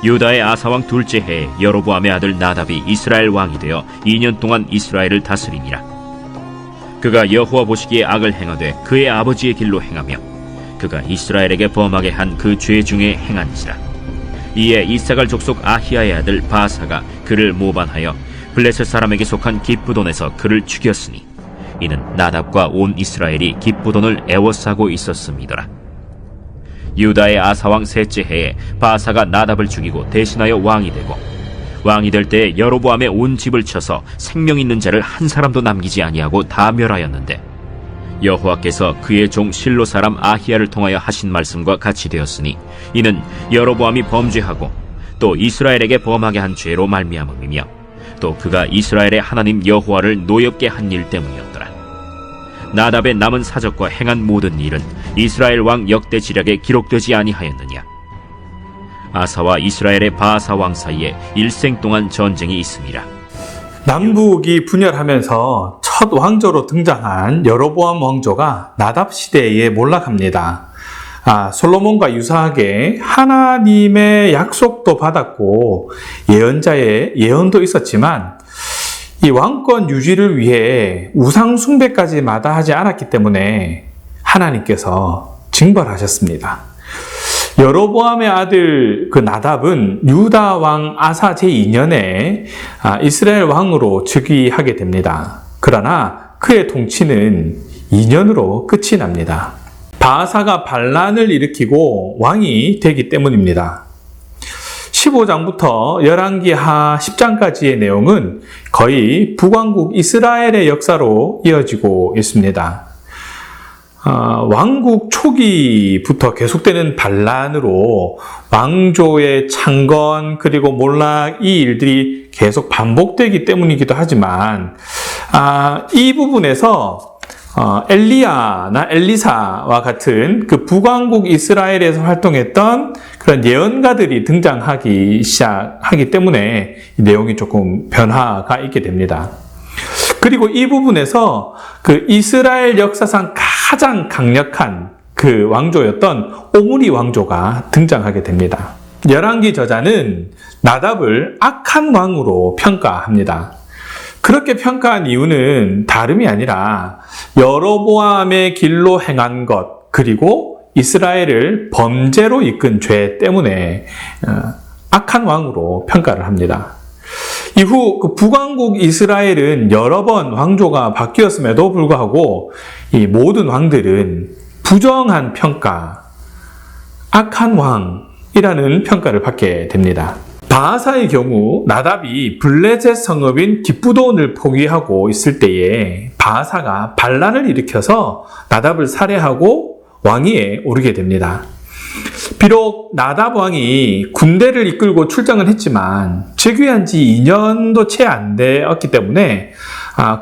유다의 아사왕 둘째 해에 여로보암의 아들 나답이 이스라엘 왕이 되어 2년 동안 이스라엘을 다스리니라. 그가 여호와 보시기에 악을 행하되 그의 아버지의 길로 행하며 그가 이스라엘에게 범하게 한 그 죄 중에 행한지라. 이에 이사갈 족속 아히야의 아들 바사가 그를 모반하여 블레셋 사람에게 속한 기브돈에서 그를 죽였으니 이는 나답과 온 이스라엘이 기브돈을 애워싸고 있었음이더라. 유다의 아사왕 셋째 해에 바사가 나답을 죽이고 대신하여 왕이 되고 왕이 될 때 여로보암의 온 집을 쳐서 생명 있는 자를 한 사람도 남기지 아니하고 다 멸하였는데 여호와께서 그의 종 실로 사람 아히야를 통하여 하신 말씀과 같이 되었으니 이는 여로보암이 범죄하고 또 이스라엘에게 범하게 한 죄로 말미암음이며 또 그가 이스라엘의 하나님 여호와를 노엽게 한 일 때문이었더라. 나답의 남은 사적과 행한 모든 일은 이스라엘 왕 역대 지략에 기록되지 아니하였느냐. 아사와 이스라엘의 바사 왕 사이에 일생 동안 전쟁이 있음이라. 남북이 분열하면서 첫 왕조로 등장한 여로보암 왕조가 나답 시대에 몰락합니다. 솔로몬과 유사하게 하나님의 약속도 받았고 예언자의 예언도 있었지만 이 왕권 유지를 위해 우상 숭배까지 마다하지 않았기 때문에 하나님께서 징벌하셨습니다. 여로보암의 아들 그 나답은 유다 왕 아사 제2년에 이스라엘 왕으로 즉위하게 됩니다. 그러나 그의 통치는 2년으로 끝이 납니다. 바사가 반란을 일으키고 왕이 되기 때문입니다. 15장부터 열왕기하 10장까지의 내용은 거의 북왕국 이스라엘의 역사로 이어지고 있습니다. 왕국 초기부터 계속되는 반란으로 왕조의 창건 그리고 몰락 이 일들이 계속 반복되기 때문이기도 하지만 이 부분에서 엘리야나 엘리사와 같은 그 북왕국 이스라엘에서 활동했던 그런 예언가들이 등장하기 시작하기 때문에 이 내용이 조금 변화가 있게 됩니다. 그리고 이 부분에서 그 이스라엘 역사상 가장 강력한 그 왕조였던 오므리 왕조가 등장하게 됩니다. 열왕기 저자는 나답을 악한 왕으로 평가합니다. 그렇게 평가한 이유는 다름이 아니라 여로보암의 길로 행한 것 그리고 이스라엘을 범죄로 이끈 죄 때문에 악한 왕으로 평가를 합니다. 이후 그 북왕국 이스라엘은 여러 번 왕조가 바뀌었음에도 불구하고 이 모든 왕들은 부정한 평가, 악한 왕이라는 평가를 받게 됩니다. 바하사의 경우 나답이 블레셋 성읍인 기브돈을 포기하고 있을 때에 바하사가 반란을 일으켜서 나답을 살해하고 왕위에 오르게 됩니다. 비록 나답 왕이 군대를 이끌고 출정을 했지만 즉위한 지 2년도 채 안 되었기 때문에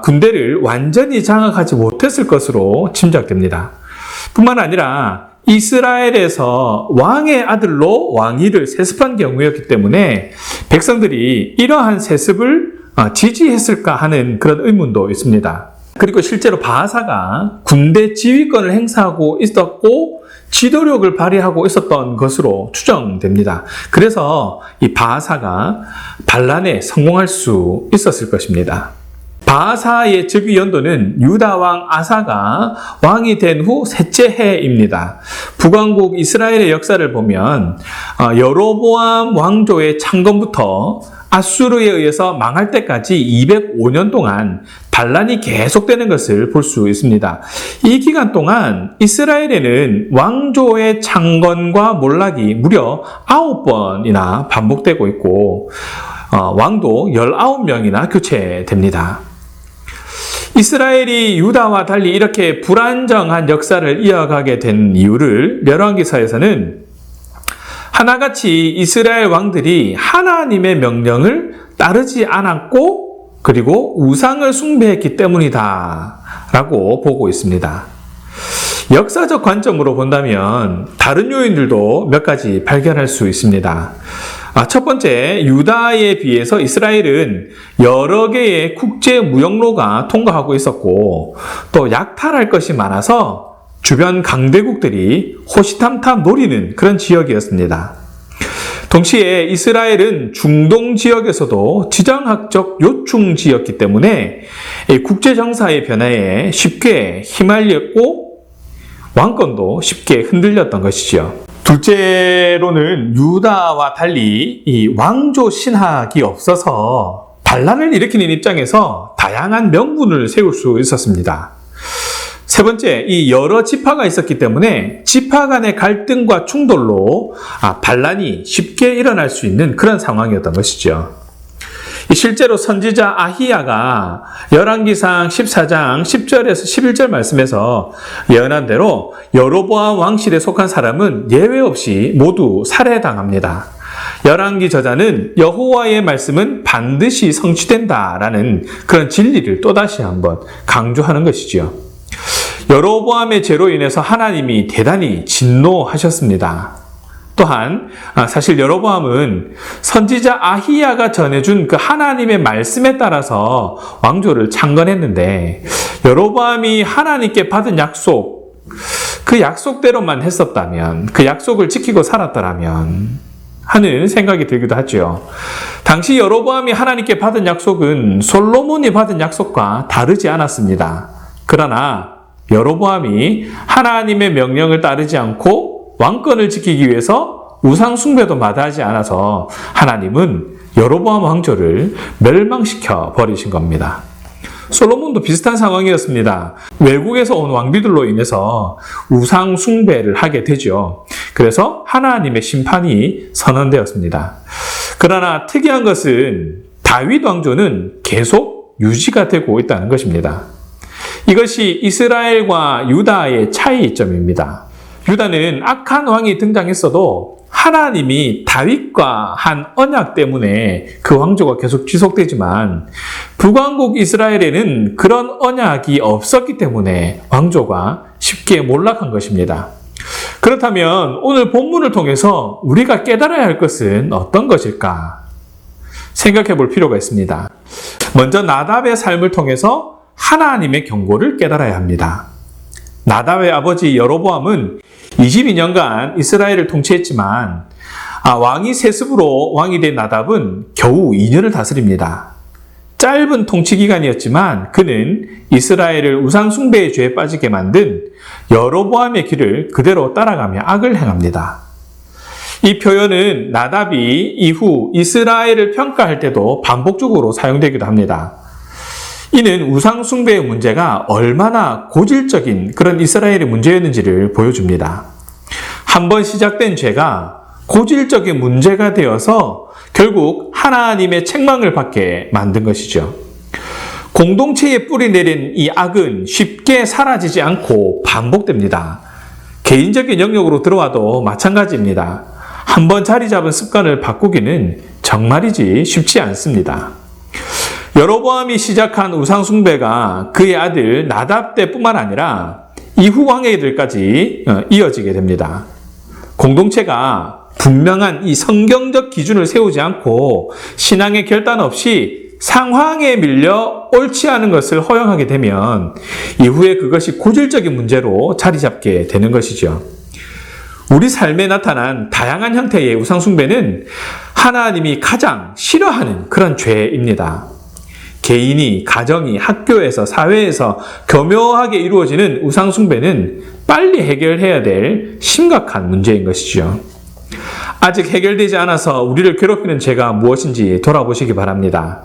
군대를 완전히 장악하지 못했을 것으로 짐작됩니다. 뿐만 아니라 이스라엘에서 왕의 아들로 왕위를 세습한 경우였기 때문에 백성들이 이러한 세습을 지지했을까 하는 그런 의문도 있습니다. 그리고 실제로 바하사가 군대 지휘권을 행사하고 있었고 지도력을 발휘하고 있었던 것으로 추정됩니다. 그래서 이 바하사가 반란에 성공할 수 있었을 것입니다. 바하사의 즉위 연도는 유다 왕 아사가 왕이 된 후 셋째 해입니다. 북왕국 이스라엘의 역사를 보면 여로보암 왕조의 창건부터 아수르에 의해서 망할 때까지 205년 동안 반란이 계속되는 것을 볼 수 있습니다. 이 기간 동안 이스라엘에는 왕조의 창건과 몰락이 무려 9번이나 반복되고 있고 왕도 19명이나 교체됩니다. 이스라엘이 유다와 달리 이렇게 불안정한 역사를 이어가게 된 이유를 열왕기서에서는 하나같이 이스라엘 왕들이 하나님의 명령을 따르지 않았고 그리고 우상을 숭배했기 때문이다 라고 보고 있습니다. 역사적 관점으로 본다면 다른 요인들도 몇 가지 발견할 수 있습니다. 첫 번째, 유다에 비해서 이스라엘은 여러 개의 국제 무역로가 통과하고 있었고 또 약탈할 것이 많아서 주변 강대국들이 호시탐탐 노리는 그런 지역이었습니다. 동시에 이스라엘은 중동 지역에서도 지정학적 요충지였기 때문에 국제 정사의 변화에 쉽게 휘말렸고 왕권도 쉽게 흔들렸던 것이죠. 둘째로는 유다와 달리 이 왕조 신학이 없어서 반란을 일으키는 입장에서 다양한 명분을 세울 수 있었습니다. 세 번째, 이 여러 지파가 있었기 때문에 지파 간의 갈등과 충돌로 반란이 쉽게 일어날 수 있는 그런 상황이었던 것이죠. 실제로 선지자 아히야가 열왕기상 14장 10절에서 11절 말씀에서 예언한 대로 여로보암 왕실에 속한 사람은 예외 없이 모두 살해당합니다. 열왕기 저자는 여호와의 말씀은 반드시 성취된다라는 그런 진리를 또다시 한번 강조하는 것이지요. 여로보암의 죄로 인해서 하나님이 대단히 진노하셨습니다. 또한 사실 여로보암은 선지자 아히야가 전해준 그 하나님의 말씀에 따라서 왕조를 창건했는데 여로보암이 하나님께 받은 약속, 그 약속대로만 했었다면, 그 약속을 지키고 살았더라면 하는 생각이 들기도 하죠. 당시 여로보암이 하나님께 받은 약속은 솔로몬이 받은 약속과 다르지 않았습니다. 그러나 여로보암이 하나님의 명령을 따르지 않고 왕권을 지키기 위해서 우상 숭배도 마다하지 않아서 하나님은 여로보암 왕조를 멸망시켜 버리신 겁니다. 솔로몬도 비슷한 상황이었습니다. 외국에서 온 왕비들로 인해서 우상 숭배를 하게 되죠. 그래서 하나님의 심판이 선언되었습니다. 그러나 특이한 것은 다윗 왕조는 계속 유지가 되고 있다는 것입니다. 이것이 이스라엘과 유다의 차이점입니다. 유다는 악한 왕이 등장했어도 하나님이 다윗과 한 언약 때문에 그 왕조가 계속 지속되지만 북왕국 이스라엘에는 그런 언약이 없었기 때문에 왕조가 쉽게 몰락한 것입니다. 그렇다면 오늘 본문을 통해서 우리가 깨달아야 할 것은 어떤 것일까? 생각해 볼 필요가 있습니다. 먼저 나답의 삶을 통해서 하나님의 경고를 깨달아야 합니다. 나답의 아버지 여로보암은 22년간 이스라엘을 통치했지만 왕이 세습으로 왕이 된 나답은 겨우 2년을 다스립니다. 짧은 통치 기간이었지만 그는 이스라엘을 우상 숭배의 죄에 빠지게 만든 여로보암의 길을 그대로 따라가며 악을 행합니다. 이 표현은 나답이 이후 이스라엘을 평가할 때도 반복적으로 사용되기도 합니다. 이는 우상 숭배의 문제가 얼마나 고질적인 그런 이스라엘의 문제였는지를 보여줍니다. 한번 시작된 죄가 고질적인 문제가 되어서 결국 하나님의 책망을 받게 만든 것이죠. 공동체에 뿌리 내린 이 악은 쉽게 사라지지 않고 반복됩니다. 개인적인 영역으로 들어와도 마찬가지입니다. 한번 자리 잡은 습관을 바꾸기는 정말이지 쉽지 않습니다. 여로보암이 시작한 우상 숭배가 그의 아들 나답 때뿐만 아니라 이후 왕에게들까지 이어지게 됩니다. 공동체가 분명한 이 성경적 기준을 세우지 않고 신앙의 결단 없이 상황에 밀려 옳지 않은 것을 허용하게 되면 이후에 그것이 고질적인 문제로 자리 잡게 되는 것이죠. 우리 삶에 나타난 다양한 형태의 우상 숭배는 하나님이 가장 싫어하는 그런 죄입니다. 개인이, 가정이, 학교에서, 사회에서 교묘하게 이루어지는 우상 숭배는 빨리 해결해야 될 심각한 문제인 것이죠. 아직 해결되지 않아서 우리를 괴롭히는 죄가 무엇인지 돌아보시기 바랍니다.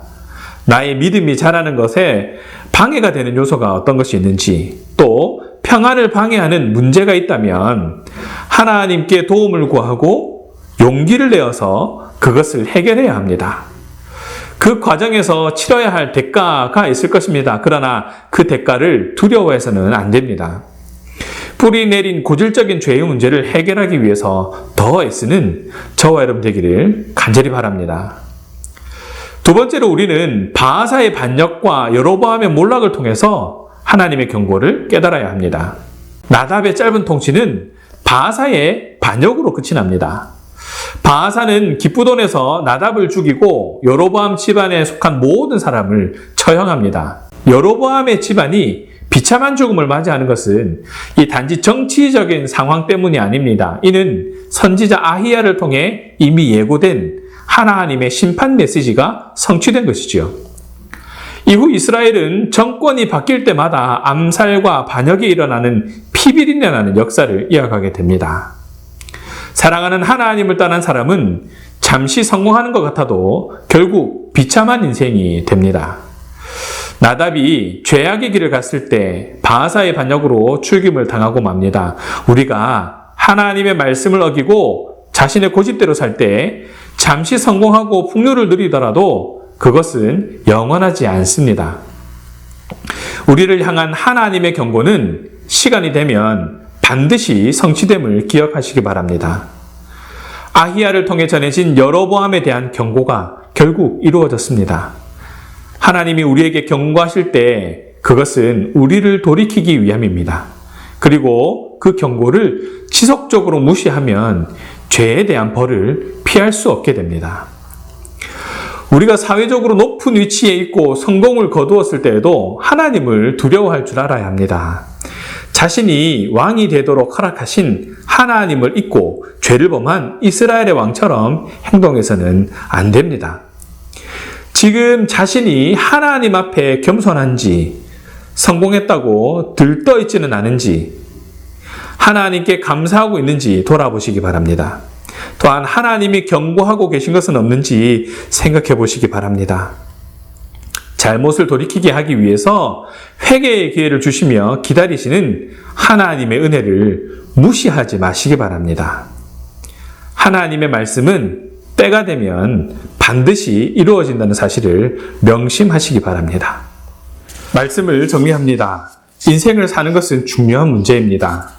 나의 믿음이 자라는 것에 방해가 되는 요소가 어떤 것이 있는지, 또 평안을 방해하는 문제가 있다면 하나님께 도움을 구하고 용기를 내어서 그것을 해결해야 합니다. 그 과정에서 치러야 할 대가가 있을 것입니다. 그러나 그 대가를 두려워해서는 안 됩니다. 뿌리 내린 고질적인 죄의 문제를 해결하기 위해서 더 애쓰는 저와 여러분 되기를 간절히 바랍니다. 두 번째로 우리는 바하사의 반역과 여로보암의 몰락을 통해서 하나님의 경고를 깨달아야 합니다. 나답의 짧은 통치는 바하사의 반역으로 끝이 납니다. 바하사는 기브돈에서 나답을 죽이고 여로보암 집안에 속한 모든 사람을 처형합니다. 여로보암의 집안이 비참한 죽음을 맞이하는 것은 이 단지 정치적인 상황 때문이 아닙니다. 이는 선지자 아히야를 통해 이미 예고된 하나님의 심판 메시지가 성취된 것이지요. 이후 이스라엘은 정권이 바뀔 때마다 암살과 반역이 일어나는 피비린내나는 역사를 이어가게 됩니다. 사랑하는 하나님을 떠난 사람은 잠시 성공하는 것 같아도 결국 비참한 인생이 됩니다. 나답이 죄악의 길을 갔을 때 바하사의 반역으로 출김을 당하고 맙니다. 우리가 하나님의 말씀을 어기고 자신의 고집대로 살 때 잠시 성공하고 풍요를 누리더라도 그것은 영원하지 않습니다. 우리를 향한 하나님의 경고는 시간이 되면 반드시 성취됨을 기억하시기 바랍니다. 아히야를 통해 전해진 여로보암에 대한 경고가 결국 이루어졌습니다. 하나님이 우리에게 경고하실 때 그것은 우리를 돌이키기 위함입니다. 그리고 그 경고를 지속적으로 무시하면 죄에 대한 벌을 피할 수 없게 됩니다. 우리가 사회적으로 높은 위치에 있고 성공을 거두었을 때에도 하나님을 두려워할 줄 알아야 합니다. 자신이 왕이 되도록 허락하신 하나님을 잊고 죄를 범한 이스라엘의 왕처럼 행동해서는 안 됩니다. 지금 자신이 하나님 앞에 겸손한지, 성공했다고 들떠있지는 않은지, 하나님께 감사하고 있는지 돌아보시기 바랍니다. 또한 하나님이 경고하고 계신 것은 없는지 생각해 보시기 바랍니다. 잘못을 돌이키게 하기 위해서 회개의 기회를 주시며 기다리시는 하나님의 은혜를 무시하지 마시기 바랍니다. 하나님의 말씀은 때가 되면 반드시 이루어진다는 사실을 명심하시기 바랍니다. 말씀을 정리합니다. 인생을 사는 것은 중요한 문제입니다.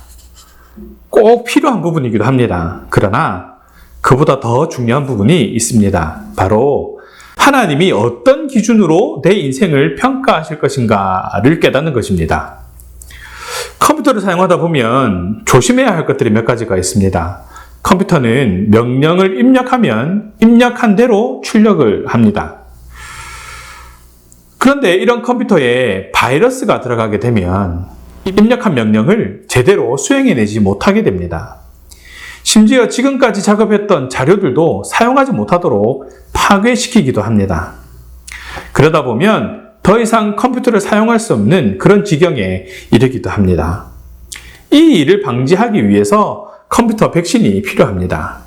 꼭 필요한 부분이기도 합니다. 그러나 그보다 더 중요한 부분이 있습니다. 바로 하나님이 어떤 기준으로 내 인생을 평가하실 것인가를 깨닫는 것입니다. 컴퓨터를 사용하다 보면 조심해야 할 것들이 몇 가지가 있습니다. 컴퓨터는 명령을 입력하면 입력한 대로 출력을 합니다. 그런데 이런 컴퓨터에 바이러스가 들어가게 되면 입력한 명령을 제대로 수행해내지 못하게 됩니다. 심지어 지금까지 작업했던 자료들도 사용하지 못하도록 파괴시키기도 합니다. 그러다 보면 더 이상 컴퓨터를 사용할 수 없는 그런 지경에 이르기도 합니다. 이 일을 방지하기 위해서 컴퓨터 백신이 필요합니다.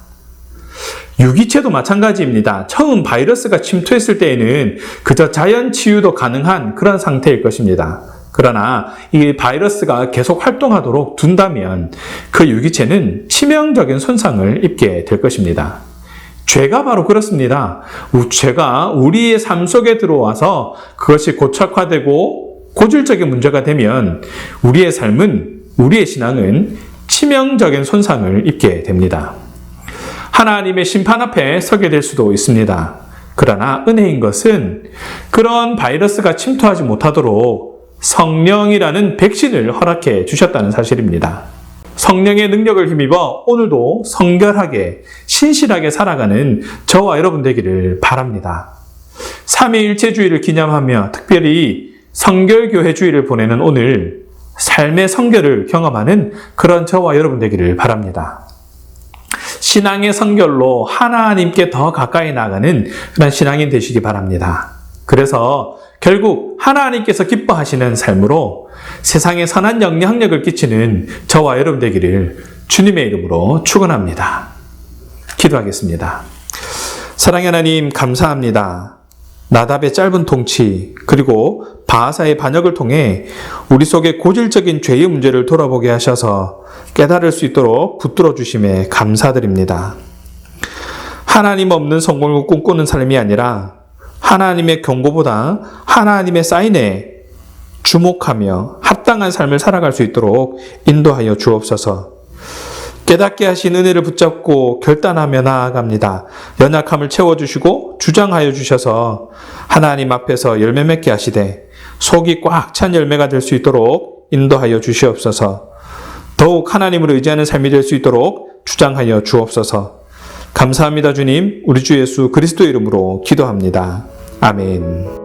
유기체도 마찬가지입니다. 처음 바이러스가 침투했을 때에는 그저 자연 치유도 가능한 그런 상태일 것입니다. 그러나 이 바이러스가 계속 활동하도록 둔다면 그 유기체는 치명적인 손상을 입게 될 것입니다. 죄가 바로 그렇습니다. 죄가 우리의 삶 속에 들어와서 그것이 고착화되고 고질적인 문제가 되면 우리의 삶은, 우리의 신앙은 치명적인 손상을 입게 됩니다. 하나님의 심판 앞에 서게 될 수도 있습니다. 그러나 은혜인 것은 그런 바이러스가 침투하지 못하도록 성령이라는 백신을 허락해 주셨다는 사실입니다. 성령의 능력을 힘입어 오늘도 성결하게 신실하게 살아가는 저와 여러분 되기를 바랍니다. 삼위일체주의를 기념하며 특별히 성결교회주의를 보내는 오늘 삶의 성결을 경험하는 그런 저와 여러분 되기를 바랍니다. 신앙의 성결로 하나님께 더 가까이 나가는 그런 신앙인 되시기 바랍니다. 그래서 결국 하나님께서 기뻐하시는 삶으로 세상에 선한 영향력을 끼치는 저와 여러분 되기를 주님의 이름으로 축원합니다. 기도하겠습니다. 사랑의 하나님 감사합니다. 나답의 짧은 통치 그리고 바하사의 반역을 통해 우리 속에 고질적인 죄의 문제를 돌아보게 하셔서 깨달을 수 있도록 붙들어 주심에 감사드립니다. 하나님 없는 성공을 꿈꾸는 삶이 아니라 하나님의 경고보다 하나님의 사인에 주목하며 합당한 삶을 살아갈 수 있도록 인도하여 주옵소서. 깨닫게 하신 은혜를 붙잡고 결단하며 나아갑니다. 연약함을 채워주시고 주장하여 주셔서 하나님 앞에서 열매 맺게 하시되 속이 꽉 찬 열매가 될 수 있도록 인도하여 주시옵소서. 더욱 하나님을 의지하는 삶이 될 수 있도록 주장하여 주옵소서. 감사합니다 주님. 우리 주 예수 그리스도의 이름으로 기도합니다. 아멘.